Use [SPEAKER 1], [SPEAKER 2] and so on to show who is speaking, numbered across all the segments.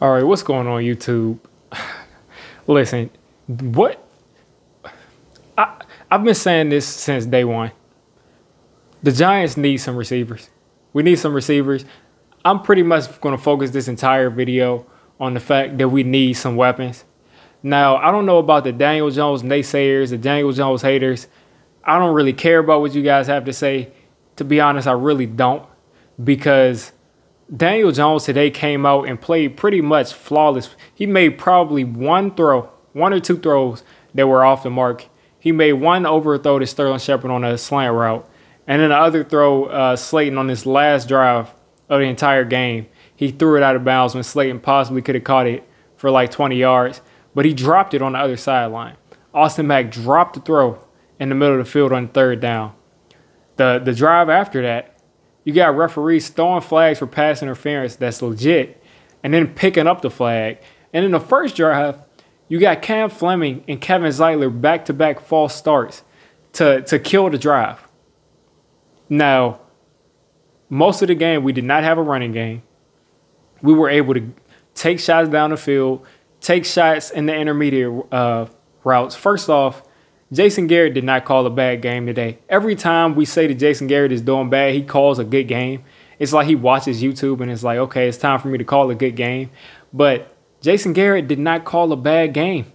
[SPEAKER 1] All right, what's going on YouTube? Listen, what I've been saying this since day one. The Giants need some receivers. We need some receivers. I'm pretty much going to focus this entire video on the fact that we need some weapons. Now, I don't know about the Daniel Jones naysayers, the Daniel Jones haters. I don't really care about what you guys have to say. To be honest, I really don't, because Daniel Jones today came out and played pretty much flawless. He made probably one or two throws that were off the mark. He made one overthrow to Sterling Shepard on a slant route, and then the other throw, Slayton on his last drive of the entire game. He threw it out of bounds when Slayton possibly could have caught it for like 20 yards, but he dropped it on the other sideline. Austin Mack dropped the throw in the middle of the field on third down. The drive after that, you got referees throwing flags for pass interference that's legit, and then picking up the flag. And in the first drive, you got Cam Fleming and Kevin Zeitler back-to-back false starts to kill the drive. Now, most of the game, we did not have a running game. We were able to take shots down the field, take shots in the intermediate routes. First off, Jason Garrett did not call a bad game today. Every time we say that Jason Garrett is doing bad, he calls a good game. It's like he watches YouTube and it's like, okay, it's time for me to call a good game. But Jason Garrett did not call a bad game.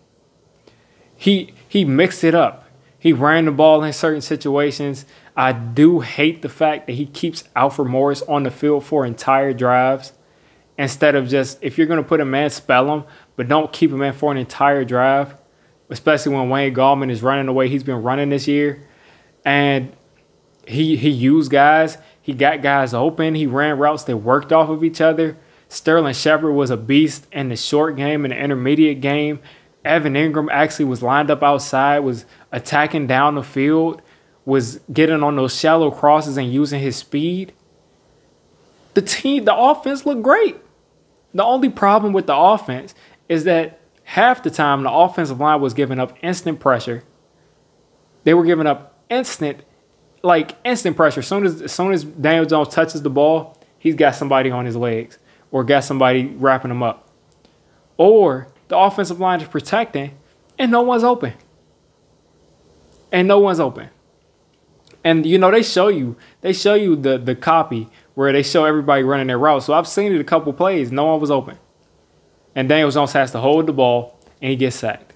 [SPEAKER 1] He mixed it up. He ran the ball in certain situations. I do hate the fact that he keeps Alfred Morris on the field for entire drives instead of just, if you're going to put him in, spell him, but don't keep him in for an entire drive, especially when Wayne Gallman is running the way he's been running this year. And he used guys. He got guys open. He ran routes that worked off of each other. Sterling Shepard was a beast in the short game and the intermediate game. Evan Ingram actually was lined up outside, was attacking down the field, was getting on those shallow crosses and using his speed. The offense looked great. The only problem with the offense is that half the time the offensive line was giving up instant pressure. They were giving up instant pressure. As soon as Daniel Jones touches the ball, he's got somebody on his legs or got somebody wrapping him up. Or the offensive line is protecting and no one's open. And no one's open. And, you know, they show you the copy where they show everybody running their route. So I've seen it a couple plays. No one was open. And Daniel Jones has to hold the ball and he gets sacked.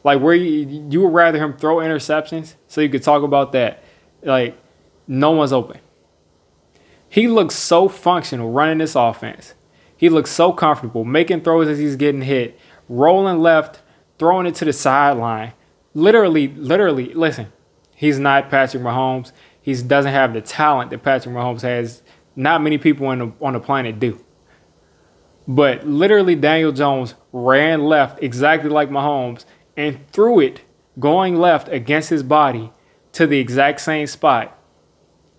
[SPEAKER 1] Like, where you would rather him throw interceptions so you could talk about that. Like, no one's open. He looks so functional running this offense. He looks so comfortable making throws as he's getting hit, rolling left, throwing it to the sideline. Literally, listen, he's not Patrick Mahomes. He doesn't have the talent that Patrick Mahomes has. Not many people on the planet do. But literally, Daniel Jones ran left exactly like Mahomes and threw it going left against his body to the exact same spot.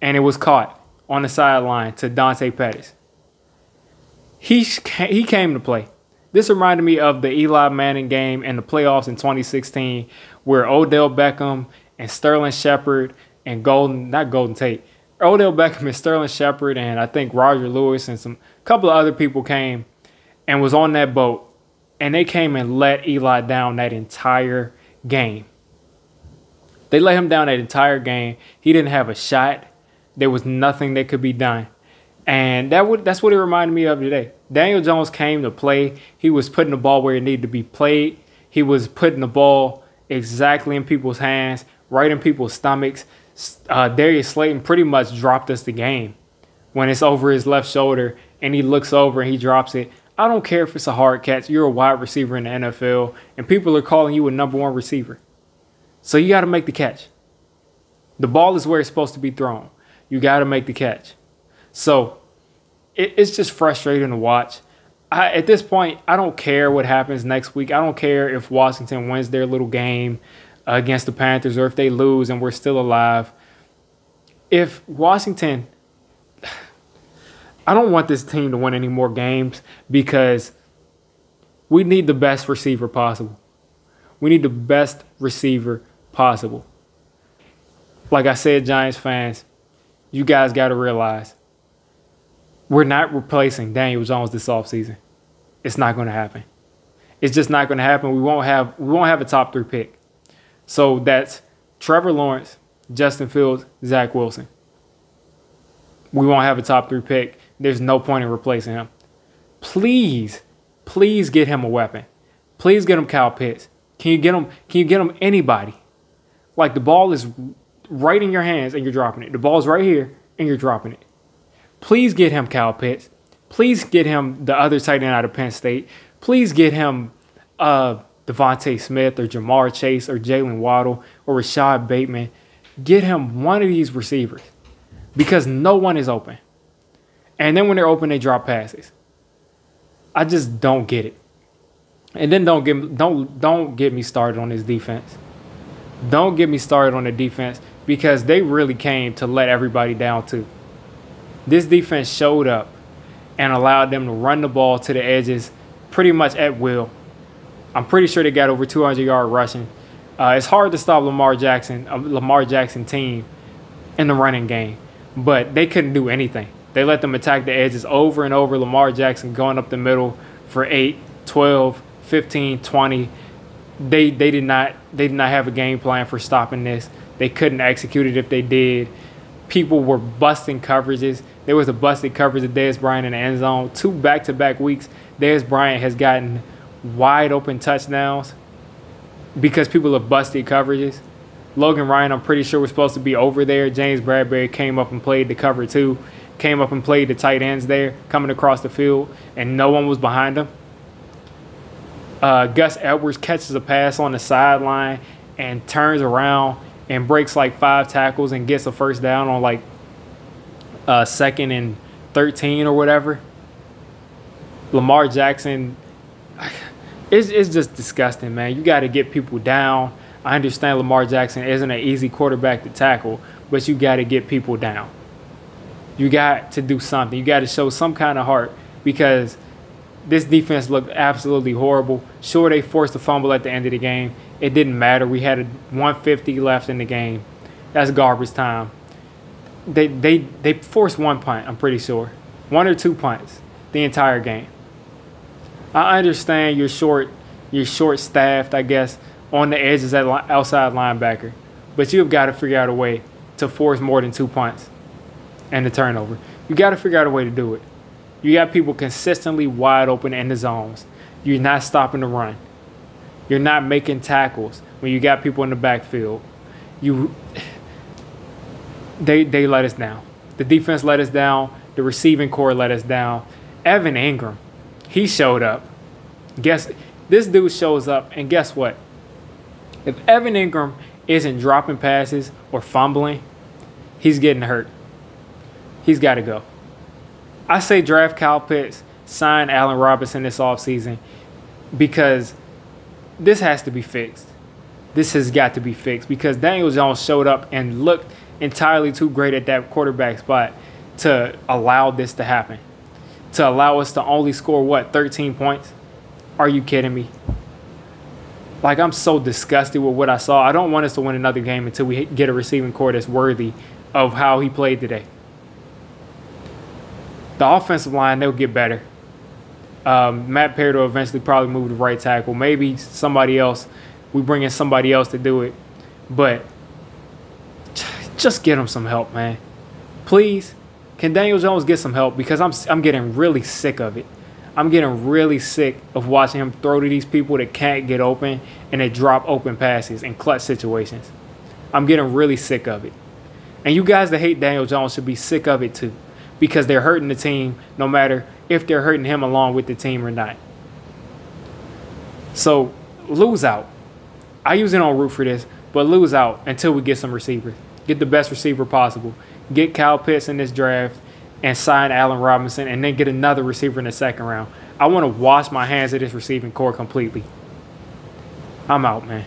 [SPEAKER 1] And it was caught on the sideline to Dante Pettis. He came to play. This reminded me of the Eli Manning game in the playoffs in 2016 where Odell Beckham and Sterling Shepard and Odell Beckham and Sterling Shepard and I think Roger Lewis and some couple of other people came and was on that boat, and they came and let Eli down that entire game. They let him down that entire game. He didn't have a shot. There was nothing that could be done. And that's what it reminded me of today. Daniel Jones came to play. He was putting the ball where it needed to be played. He was putting the ball exactly in people's hands, right in people's stomachs. Darius Slayton pretty much dropped us the game when it's over his left shoulder and he looks over and he drops it. I don't care if it's a hard catch. You're a wide receiver in the NFL, and people are calling you a #1 receiver. So you got to make the catch. The ball is where it's supposed to be thrown. You got to make the catch. So it's just frustrating to watch. At this point, I don't care what happens next week. I don't care if Washington wins their little game against the Panthers or if they lose and we're still alive. If Washington... I don't want this team to win any more games because we need the best receiver possible. We need the best receiver possible. Like I said, Giants fans, you guys got to realize we're not replacing Daniel Jones this offseason. It's not going to happen. It's just not going to happen. We won't have a top 3 pick. So that's Trevor Lawrence, Justin Fields, Zach Wilson. We won't have a top 3 pick. There's no point in replacing him. Please get him a weapon. Please get him Kyle Pitts. Can you get him anybody? Like, the ball is right in your hands and you're dropping it. The ball's right here and you're dropping it. Please get him Kyle Pitts. Please get him the other tight end out of Penn State. Please get him Devontae Smith or Jamar Chase or Jalen Waddle or Rashad Bateman. Get him one of these receivers because no one is open. And then when they're open, they drop passes. I just don't get it. And then don't get me started on this defense. Don't get me started on the defense because they really came to let everybody down too. This defense showed up and allowed them to run the ball to the edges pretty much at will. I'm pretty sure they got over 200 yards rushing. It's hard to stop Lamar Jackson team in the running game, but they couldn't do anything. They let them attack the edges over and over. Lamar Jackson going up the middle for 8, 12, 15, 20. They did not have a game plan for stopping this. They couldn't execute it if they did. People were busting coverages. There was a busted coverage of Dez Bryant in the end zone. 2 back-to-back weeks, Dez Bryant has gotten wide open touchdowns because people have busted coverages. Logan Ryan, I'm pretty sure, was supposed to be over there. James Bradbury came up and played the cover 2, came up and played the tight ends there, coming across the field, and no one was behind him. Gus Edwards catches a pass on the sideline and turns around and breaks like 5 tackles and gets a first down on like 2nd and 13 or whatever. Lamar Jackson, it's just disgusting, man. You got to get people down. I understand Lamar Jackson isn't an easy quarterback to tackle, but you got to get people down. You got to do something. You got to show some kind of heart because this defense looked absolutely horrible. Sure, they forced a fumble at the end of the game. It didn't matter. We had 150 left in the game. That's garbage time. They forced 1 punt, I'm pretty sure. 1 or 2 punts the entire game. I understand you're short-staffed, I guess, on the edges at outside linebacker. But you've got to figure out a way to force more than 2 punts and the turnover. You got to figure out a way to do it. You got people consistently wide open in the zones. You're not stopping the run. You're not making tackles when you got people in the backfield. They let us down. The defense let us down. The receiving core let us down. Evan Ingram, he showed up. This dude shows up, and guess what? If Evan Ingram isn't dropping passes or fumbling, he's getting hurt. He's got to go. I say draft Kyle Pitts, sign Allen Robinson this offseason because this has to be fixed. This has got to be fixed because Daniel Jones showed up and looked entirely too great at that quarterback spot to allow this to happen. To allow us to only score, 13 points? Are you kidding me? Like, I'm so disgusted with what I saw. I don't want us to win another game until we get a receiving core that's worthy of how he played today. The offensive line, they'll get better. Matt Perry will eventually probably move to right tackle. Maybe somebody else. We bring in somebody else to do it. But just get him some help, man. Please. Can Daniel Jones get some help? Because I'm getting really sick of it. I'm getting really sick of watching him throw to these people that can't get open and they drop open passes in clutch situations. I'm getting really sick of it. And you guys that hate Daniel Jones should be sick of it too, because they're hurting the team no matter if they're hurting him along with the team or not. So lose out. I usually don't root for this, but lose out until we get some receivers. Get the best receiver possible. Get Kyle Pitts in this draft and sign Allen Robinson and then get another receiver in the 2nd round. I want to wash my hands of this receiving core completely. I'm out, man.